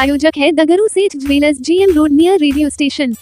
प्रायोजक है दगरू सेठ jewellers, GM road near radio station.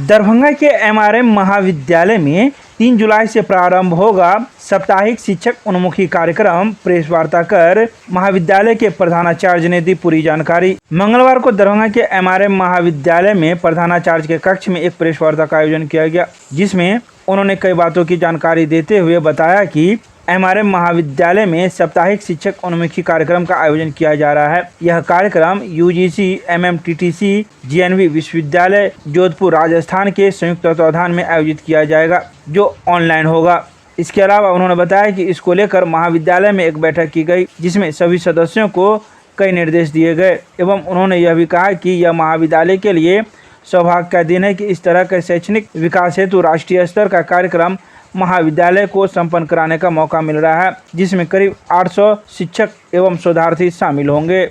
Darbhanga के MRM महाविद्यालय में 3 जुलाई से प्रारंभ होगा साप्ताहिक शिक्षक उन्मुखी कार्यक्रम। प्रेस वार्ता कर महाविद्यालय के प्रधानाचार्य ने दी पूरी जानकारी। मंगलवार को दरभंगा के MRM महाविद्यालय में प्रधानाचार्य के कक्ष में एक प्रेस वार्ता का आयोजन किया गया, जिसमें उन्होंने कई बातों की जानकारी देते हुए बताया कि MRM महाविद्यालय में साप्ताहिक शिक्षक उन्मुखी कार्यक्रम का आयोजन किया जा रहा है। यह कार्यक्रम UGC MMTTC GNV विश्वविद्यालय जोधपुर राजस्थान के संयुक्त तत्वाधान में आयोजित किया जाएगा, जो ऑनलाइन होगा। इसके अलावा उन्होंने बताया कि इसको लेकर महाविद्यालय में एक बैठक की गई, जिसमें सभी सदस्यों को कई निर्देश दिए गए एवं उन्होंने यह भी कहा कि यह महाविद्यालय के लिए सौभाग्य का दिन है कि इस तरह के शैक्षणिक विकास हेतु राष्ट्रीय स्तर का कार्यक्रम महाविद्यालय को संपन्न कराने का मौका मिल रहा है, जिसमें करीब 800 शिक्षक एवं शोधार्थी शामिल होंगे।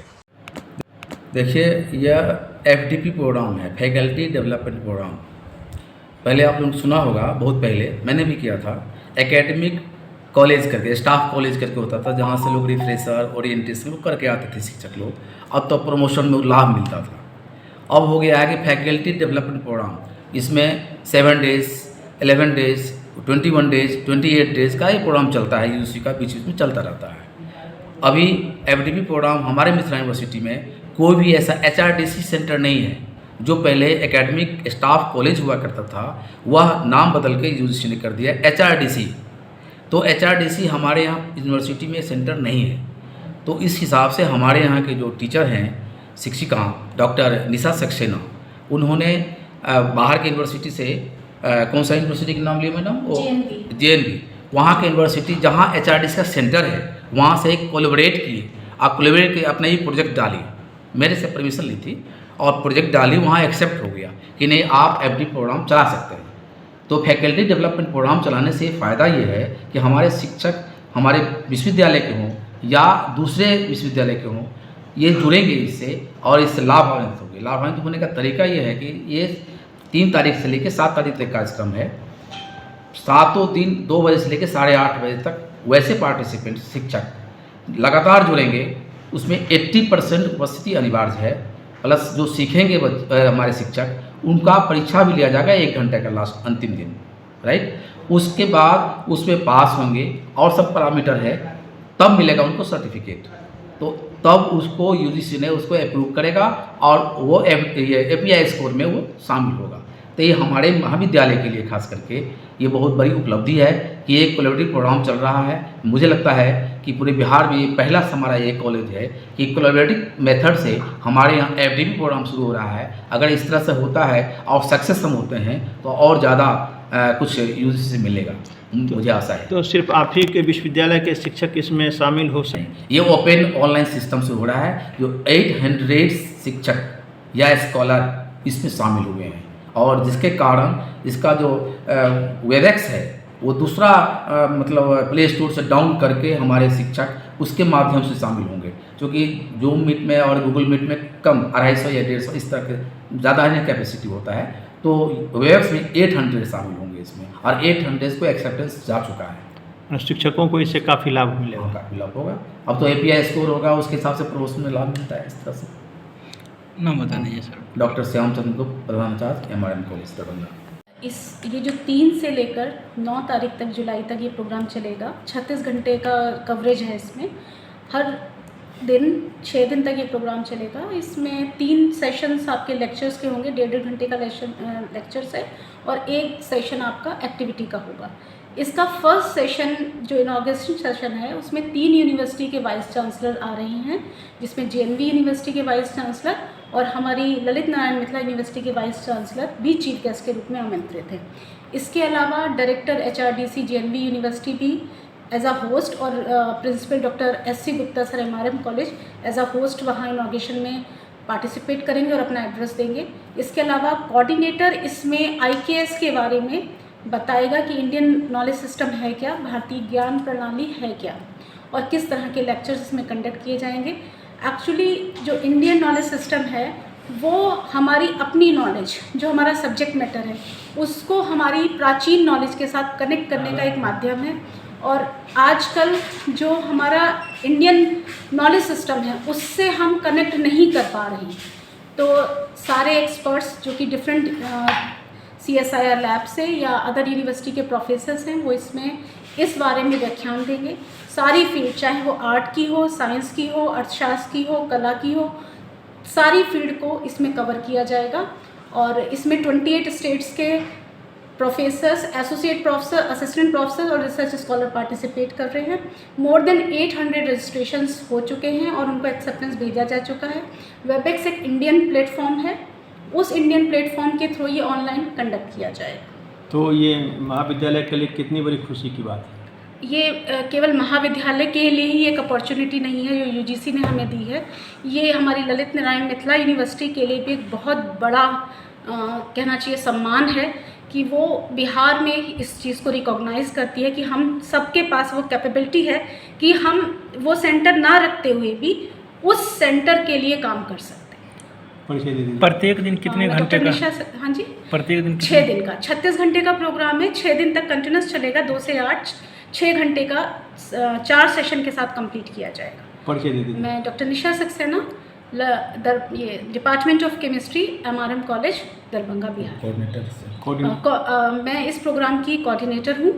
देखिए, यह FDP प्रोग्राम है, फैकल्टी डेवलपमेंट प्रोग्राम। पहले आप लोग सुना होगा, बहुत पहले मैंने भी किया था। एकेडमिक कॉलेज करके, स्टाफ कॉलेज करके होता था, जहाँ से लोग रिफ्रेशर ओरिएंटेशन लोग करके आते थे शिक्षक लोग। अब तो प्रमोशन में लाभ मिलता था। अब हो गया है कि फैकल्टी डेवलपमेंट प्रोग्राम, इसमें 7 डेज, 11 डेज, 21 डेज, 28 डेज का ये प्रोग्राम चलता है। UGC का बीच बीच में चलता रहता है। अभी FDP प्रोग्राम हमारे मिथिला यूनिवर्सिटी में कोई भी ऐसा HRDC सेंटर नहीं है। जो पहले एकेडमिक स्टाफ कॉलेज हुआ करता था, वह नाम बदल के UGC ने कर दिया HRDC। तो HRDC हमारे यहाँ यूनिवर्सिटी में सेंटर नहीं है। तो इस हिसाब से हमारे यहाँ के जो टीचर हैं, शिक्षिका डॉक्टर निशा सक्सेना, उन्होंने बाहर के यूनिवर्सिटी से कौन सा यूनिवर्सिटी का नाम लिया मैडम? JNV। वहाँ के यूनिवर्सिटी जहाँ HRDC का सेंटर है, वहाँ से एक कोलैबोरेट किए और कोलैबोरेट के अपने ही प्रोजेक्ट डाली। मेरे से परमिशन ली थी और प्रोजेक्ट डाली, वहाँ एक्सेप्ट हो गया कि नहीं, आप FD प्रोग्राम चला सकते हैं। तो फैकल्टी डेवलपमेंट प्रोग्राम चलाने से फ़ायदा ये है कि हमारे शिक्षक हमारे विश्वविद्यालय के हों या दूसरे विश्वविद्यालय के हों, ये जुड़ेंगे इससे और इससे लाभान्वित होंगे। लाभान्वित होने का तरीका ये है कि ये 3 तारीख से लेकर 7 तारीख तक कार्यक्रम है। 7 दिन 2 बजे से लेकर 8:30 बजे तक वैसे पार्टिसिपेंट शिक्षक लगातार जुड़ेंगे। उसमें 80% उपस्थिति अनिवार्य है। प्लस जो सीखेंगे हमारे शिक्षक, उनका परीक्षा भी लिया जाएगा 1 घंटे का लास्ट अंतिम दिन, राइट। उसके बाद उसमें पास होंगे और सब पैरामीटर है, तब मिलेगा उनको सर्टिफिकेट। तो तब उसको UGC ने उसको अप्रूव करेगा और वो API स्कोर में वो शामिल होगा। तो ये हमारे महाविद्यालय के लिए खास करके ये बहुत बड़ी उपलब्धि है कि एक कोलैबोरेटिव प्रोग्राम चल रहा है। मुझे लगता है कि पूरे बिहार में ये पहला हमारा ये कॉलेज है कि कोलैबोरेटिव मेथड से हमारे यहाँ FDP प्रोग्राम शुरू हो रहा है। अगर इस तरह से होता है और सक्सेस हम होते हैं तो और ज़्यादा कुछ UGC से मिलेगा, मुझे आशा है। तो सिर्फ आप ही के विश्वविद्यालय के शिक्षक इसमें शामिल हो सकें? ये ओपन ऑनलाइन सिस्टम से हो रहा है, जो 800 शिक्षक या स्कॉलर इसमें शामिल हुए हैं और जिसके कारण इसका जो वेबएक्स है वो दूसरा मतलब प्ले स्टोर से डाउन करके हमारे शिक्षक उसके माध्यम से शामिल होंगे, क्योंकि जूम मीट में और गूगल मीट में कम 250 या 150 इस तरह के ज़्यादा ही कैपेसिटी होता है। तो वेबएक्स में 800 शामिल होंगे इसमें और 800 को एक्सेप्टेंस जा चुका है। शिक्षकों को इससे काफ़ी लाभ मिलेगा। काफ़ी लाभ होगा। अब तो API स्कोर होगा, उसके हिसाब से प्रमोशन में लाभ मिलता है। इस तरह से नाम बता दीजिए सर। डॉक्टर श्यामचंद्र गुप्त, प्रधानाचार्य MRM कॉलेज दरभंगा। ये जो 3 से लेकर 9 तारीख तक, जुलाई तक ये प्रोग्राम चलेगा। 36 घंटे का कवरेज है इसमें। हर दिन 6 दिन तक ये प्रोग्राम चलेगा। इसमें 3 सेशंस आपके लेक्चर्स के होंगे, 1.5 घंटे का लेक्चर्स है और 1 सेशन आपका एक्टिविटी का होगा। इसका फर्स्ट सेशन जो इनॉग्रेशन सेशन है, उसमें 3 यूनिवर्सिटी के वाइस चांसलर आ रहे हैं, जिसमें JNV यूनिवर्सिटी के वाइस चांसलर और हमारी ललित नारायण मिथिला यूनिवर्सिटी के वाइस चांसलर भी चीफ गेस्ट के रूप में आमंत्रित हैं। इसके अलावा डायरेक्टर HRDC JNV यूनिवर्सिटी भी एज अ होस्ट और principal doctor SC Gupta sir MRM college as a host वहाँ इनॉग्रेशन में पार्टिसिपेट करेंगे और अपना एड्रेस देंगे। इसके अलावा कोऑर्डिनेटर इसमें IKS के बारे में बताएगा कि इंडियन नॉलेज सिस्टम है क्या, भारतीय ज्ञान प्रणाली है क्या और किस तरह के लेक्चर्स इसमें कंडक्ट किए जाएंगे। एक्चुअली जो इंडियन नॉलेज सिस्टम है वो हमारी अपनी नॉलेज, जो हमारा सब्जेक्ट मैटर है, उसको हमारी प्राचीन नॉलेज के साथ कनेक्ट करने का एक माध्यम है और आजकल जो हमारा इंडियन नॉलेज सिस्टम है उससे हम कनेक्ट नहीं कर पा रहे हैं। तो सारे एक्सपर्ट्स जो कि डिफरेंट CSIR लैब से या अदर यूनिवर्सिटी के प्रोफेसर्स हैं वो इसमें इस बारे में व्याख्यान देंगे। सारी फील्ड, चाहे वो आर्ट की हो, साइंस की हो, अर्थशास्त्र की हो, कला की हो, सारी फील्ड को इसमें कवर किया जाएगा। और इसमें 28 स्टेट्स के professors, associate professor, assistant professor और रिसर्च स्कॉलर पार्टिसिपेट कर रहे हैं। मोर देन 800 रजिस्ट्रेशंस हो चुके हैं और उनको एक्सेप्टेंस भेजा जा चुका है। वेबएक्स एक इंडियन प्लेटफॉर्म है, उस इंडियन प्लेटफॉर्म के थ्रू ये ऑनलाइन कंडक्ट किया जाएगा। तो ये महाविद्यालय के लिए कितनी बड़ी खुशी की बात है? ये केवल महाविद्यालय के लिए ही एक अपॉर्चुनिटी नहीं है जो UGC ने हमें दी है, ये हमारी ललित नारायण मिथिला यूनिवर्सिटी के लिए भी एक बहुत बड़ा कहना चाहिए सम्मान है कि वो बिहार में इस चीज़ को रिकॉग्नाइज़ करती है कि हम सबके पास वो कैपेबिलिटी है कि हम वो सेंटर ना रखते हुए भी उस सेंटर के लिए काम कर सकते हैं। परिचय दे दीजिए। प्रत्येक दिन कितने घंटे का? हाँ जी, प्रत्येक दिन 6 दिन का, 36 घंटे का प्रोग्राम है। 6 दिन तक कंटिन्यूस चलेगा, 2 से 8, 6 घंटे का 4 सेशन के साथ कंप्लीट किया जाएगा। परिचय दे दीजिए। मैं डॉक्टर निशा सक्सेना, ये department of chemistry, MRM college, Darbhanga, Bihar. मैं इस प्रोग्राम की कोऑर्डिनेटर हूँ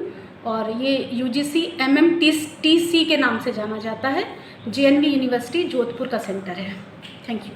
और ये UGC MMTC के नाम से जाना जाता है। JNV यूनिवर्सिटी जोधपुर का सेंटर है। Thank you.